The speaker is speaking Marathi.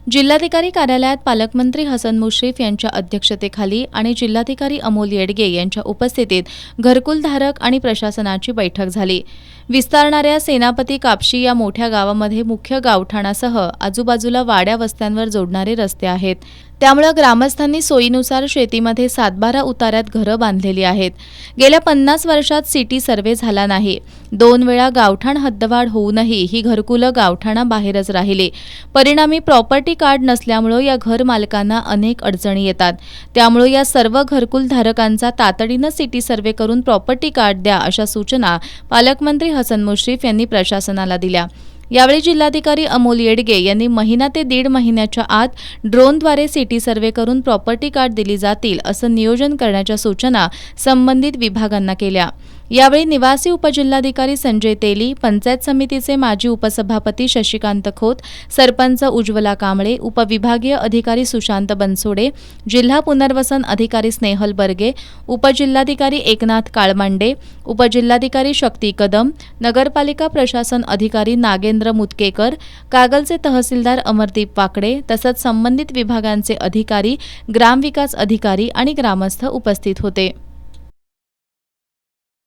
जिल्हाधिकारी कार्यालयात पालकमंत्री हसन मुश्रीफ यांच्या अध्यक्षतेखाली आणि जिल्हाधिकारी अमोल येडगे यांच्या उपस्थितीत घरकुलधारक आणि प्रशासनाची बैठक झाली। विस्तारणाऱ्या सेनापती कापशी या मोठ्या गावामध्ये मुख्य गावठाणासह आजूबाजूला वाड्या वस्त्यांवर जोडणारे रस्ते आहेत। त्यामुळे ग्रामस्थांनी सोयीनुसार शेतीमध्ये 7-12 उतार्यात घरं बांधलेली आहेत। गेल्या 50 वर्षात सिटी सर्वे झाला नाही। 2 वेळा गावठाण हद्दवाढ होऊनही ही घरकुलं गावठाणाबाहेरच राहिली। परिणामी प्रॉपर्टी कार्ड नसल्यामुळे या घर मालकांना अनेक अडचणी येतात। त्यामुळे या सर्व घरकुल धारकांचा तातडीनं सिटी सर्वे करून प्रॉपर्टी कार्ड द्या अशा सूचना पालकमंत्री हसन मुश्रीफ यांनी प्रशासनाला दिल्या। यावेळी जिल्हाधिकारी अमोल येडगे यांनी महिना ते 1.5 महिन्याच्या आत ड्रोनद्वारे सिटी सर्वे करून प्रॉपर्टी कार्ड दिली जातील असं नियोजन करण्याच्या सूचना संबंधित विभागांना केल्या। यावेळी निवासी उपजिल्हाधिकारी संजय तेली, पंचायत समितीचे माजी उपसभापती शशिकांत खोत, सरपंच उज्ज्वला कांबळे, उपविभागीय अधिकारी सुशांत बनसोडे, जिल्हा पुनर्वसन अधिकारी स्नेहल बर्गे, उपजिल्हाधिकारी एकनाथ काळमांडे, उपजिल्हाधिकारी शक्ती कदम, नगरपालिका प्रशासन अधिकारी नागेंद्र मुतकेकर, कागलचे तहसीलदार अमरदीप वाकडे तसंच संबंधित विभागांचे अधिकारी, ग्रामविकास अधिकारी आणि ग्रामस्थ उपस्थित होते।